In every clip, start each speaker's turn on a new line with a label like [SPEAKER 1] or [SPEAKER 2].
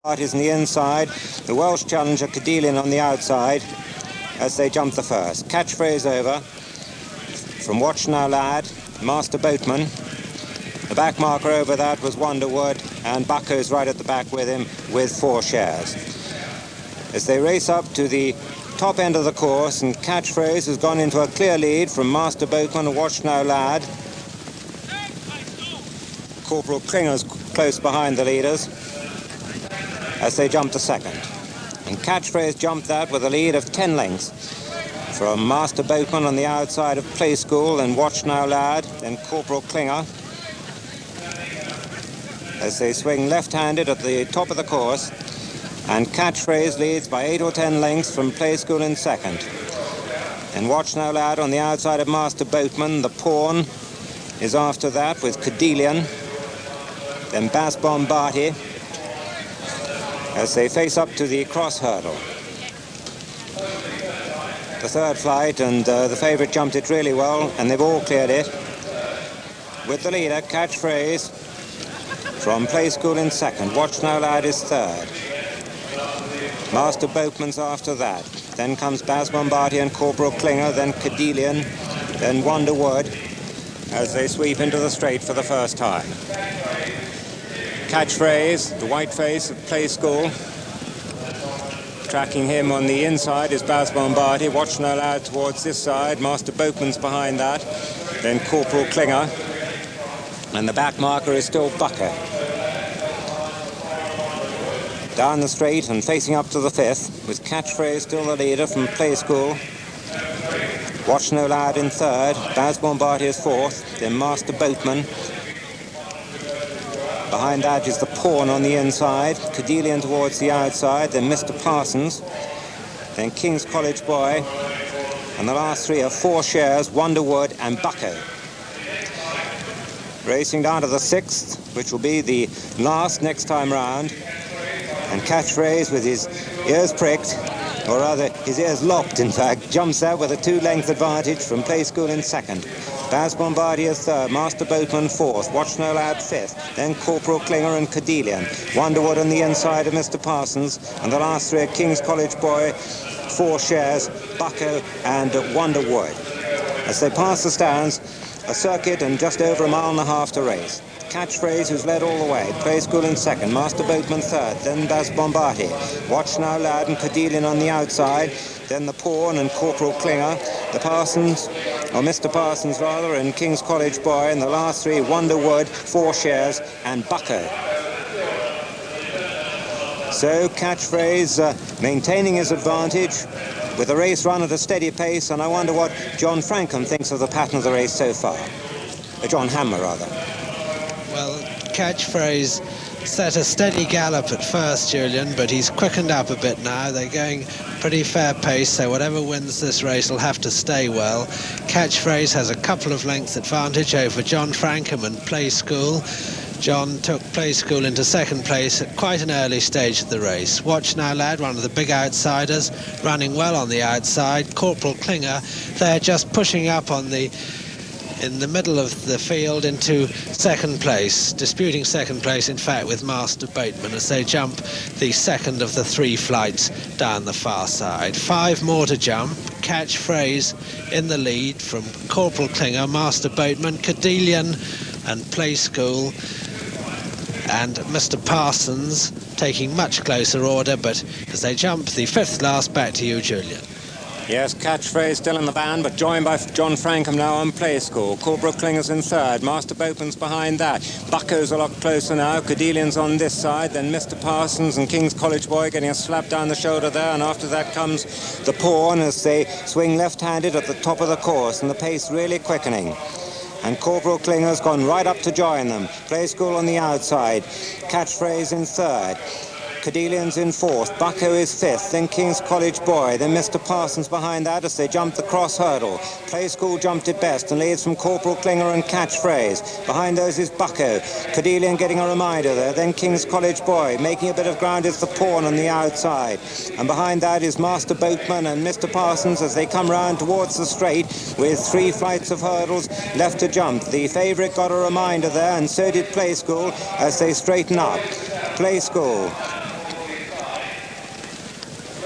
[SPEAKER 1] Is on the inside, the Welsh challenger Cadelian on the outside as they jump the first. Catchphrase over from Watch Now Lad, Master Boatman. The back marker over that was Wonderwood, and Bucko's right at the back with him with 4 shares. As they race up to the top end of the course, and Catchphrase has gone into a clear lead from Master Boatman and Watch Now Lad. Corporal Klinger's close behind the leaders as they jump to second. And Catchphrase jumped that with a lead of 10 lengths from Master Boatman on the outside of Play School, and Watch Now Lad, then Corporal Klinger, as they swing left-handed at the top of the course. And Catchphrase leads by 8 or 10 lengths from Play School in second. And Watch Now Lad on the outside of Master Boatman. The Pawn is after that with Cadelian, then Bass Bombati, as they face up to the cross hurdle. The third flight, and the favourite jumped it really well, and they've all cleared it. With the leader, Catchphrase from Play School in second. Watch Now Lad is third. Master Boatman's after that. Then comes Bass Bombati and Corporal Klinger, then Cadelian, then Wonderwood, as they sweep into the straight for the first time. Catchphrase, the white face of Play School. Tracking him on the inside is Bass Bombati. Watch Now Lad towards this side. Master Boatman's behind that. Then Corporal Klinger. And the back marker is still Bucko. Down the straight and facing up to the fifth, with Catchphrase still the leader from Play School. Watch Now Lad in third. Bass Bombati is fourth. Then Master Boatman. Behind that is the Pawn on the inside, Cadelian towards the outside, then Mr. Parsons, then King's College Boy, and the last 3 are 4 shares, Wonderwood and Bucko. Racing down to the 6th, which will be the last next time round, and Catchphrase with his ears pricked, or rather his ears lopped in fact, jumps out with a 2-length advantage from Play School in second. Bass Bombati is third, Master Boatman fourth, Watch Now Lad fifth, then Corporal Klinger and Cadelian. Wonderwood on the inside of Mr. Parsons, and the last 3 are King's College Boy, 4 shares, Bucko and Wonderwood. As they pass the stands, a circuit and just over 1.5 miles to race. Catchphrase, who's led all the way. Play School in second, Master Boatman third, then Bass Bombati. Watch Now Lad and Cadelian on the outside, then the Pawn and Corporal Klinger, the Parsons, or Mr. Parsons rather, and King's College Boy, and the last 3, Wonderwood, 4 shares, and Bucko. So Catchphrase maintaining his advantage with the race run at a steady pace, and I wonder what John Frankham thinks of the pattern of the race so far. John Hammer, rather.
[SPEAKER 2] Well, Catchphrase set a steady gallop at first, Julian, but he's quickened up a bit now. They're going pretty fair pace, so whatever wins this race will have to stay well. Catchphrase has a couple of lengths advantage over John Frankham and Play School. John took Play School into second place at quite an early stage of the race. Watch Now Lad, one of the big outsiders, running well on the outside. Corporal Klinger, they're just pushing up on in the middle of the field into second place, disputing second place in fact with Master Boatman as they jump the second of the 3 flights down the far side. 5 more to jump. Catchphrase in the lead from Corporal Klinger, Master Boatman, Cadelian and Play School, and Mr. Parsons taking much closer order, but as they jump the 5th last, back to you, Julian.
[SPEAKER 1] Yes, Catchphrase still in the band, but joined by John Frankham now on Play School. Corporal Klinger's in third, Master Boatman's behind that. Bucko's a lot closer now, Cadelian's on this side, then Mr. Parsons and King's College Boy getting a slap down the shoulder there, and after that comes the Pawn as they swing left-handed at the top of the course, and the pace really quickening. And Corporal Klinger's gone right up to join them. Play School on the outside, Catchphrase in third. Cadelian's in fourth, Bucko is fifth, then King's College Boy, then Mr. Parsons behind that as they jump the cross hurdle. Play School jumped it best and leads from Corporal Klinger and Catchphrase. Behind those is Bucko. Cadelian getting a reminder there, then King's College Boy. Making a bit of ground is the Pawn on the outside. And behind that is Master Boatman and Mr. Parsons as they come round towards the straight with 3 flights of hurdles left to jump. The favourite got a reminder there, and so did Play School as they straighten up. Play School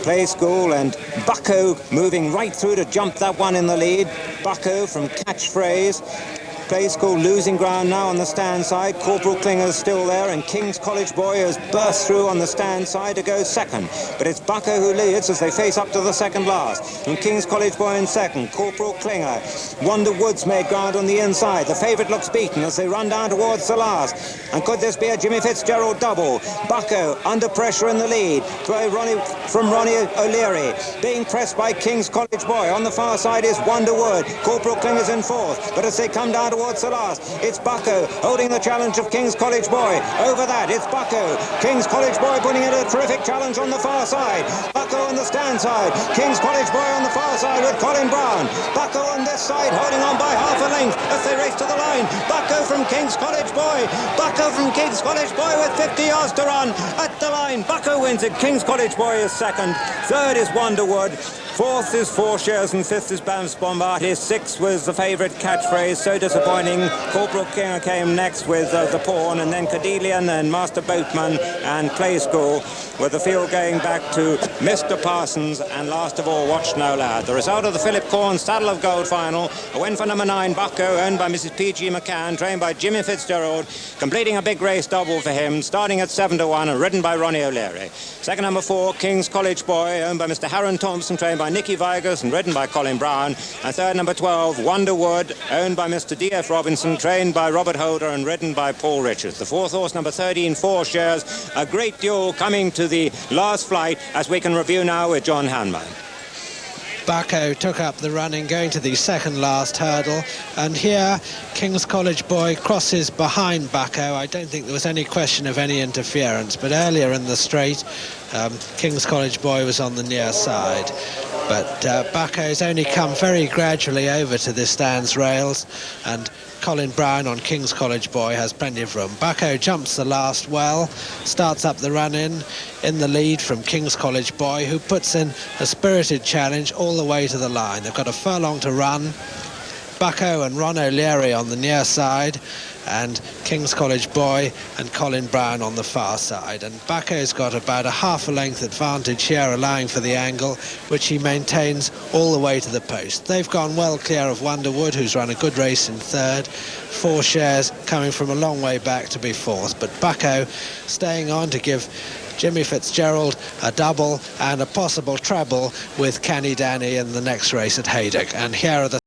[SPEAKER 1] Play School and Bucko moving right through to jump that one in the lead. Bucko from Catchphrase. Play School losing ground now on the stand side. Corporal Klinger's still there, and King's College Boy has burst through on the stand side to go second. But it's Bucko who leads as they face up to the second last. And King's College Boy in second. Corporal Klinger. Wonder Woods made ground on the inside. The favourite looks beaten as they run down towards the last. And could this be a Jimmy Fitzgerald double? Bucko under pressure in the lead by Ronnie O'Leary. Being pressed by King's College Boy. On the far side is Wonder Wood. Corporal Klinger's in fourth. But as they come down towards the last, it's Bucko holding the challenge of King's College Boy. Over that, it's Bucko. King's College Boy putting in a terrific challenge on the far side. Bucko on the stand side. King's College Boy on the far side with Colin Brown. Bucko on this side holding on by half a length as they race to the line. Bucko from King's College Boy. Bucko from King's College Boy with 50 yards to run at the line. Bucko wins it. King's College Boy is second. Third is Wonderwood. Fourth is Four Shares and fifth is Bams Bombard. His sixth was the favourite Catchphrase. So disappointing. Corporal Klinger came next with the Pawn, and then Cadelian and Master Boatman and Play School, with the field going back to Mr. Parsons and last of all Watch No Lad. The result of the Philip Corn Saddle of Gold final, a win for number 9 Bucko, owned by Mrs. P.G. McCann, trained by Jimmy Fitzgerald, completing a big race double for him, starting at 7 to 1 and ridden by Ronnie O'Leary. Second number 4 King's College Boy, owned by Mr. Harron Thompson, trained by Nicky Vigas and ridden by Colin Brown. And third number 12 Wonderwood, owned by Mr. D.F. Robinson, trained by Robert Holder and ridden by Paul Richards. The fourth horse, number 13 Four Shares, a great duel coming to the last flight, as we can review now with John Hanman.
[SPEAKER 2] Bucko took up the running going to the second last hurdle, and here King's College Boy crosses behind Bucko. I don't think there was any question of any interference, but earlier in the straight King's College Boy was on the near side, but Bucko's only come very gradually over to the stands rails, and Colin Brown on King's College Boy has plenty of room. Bucko jumps the last well, starts up the run in the lead from King's College Boy, who puts in a spirited challenge all the way to the line. They've got a furlong to run. Bucko and Ron O'Leary on the near side, and King's College Boy and Colin Brown on the far side. And Bucko's got about a half a length advantage here, allowing for the angle, which he maintains all the way to the post. They've gone well clear of Wonderwood, who's run a good race in third. Four Shares coming from a long way back to be fourth, but Bucko staying on to give Jimmy Fitzgerald a double and a possible treble with Canny Danny in the next race at Haydock. And here are the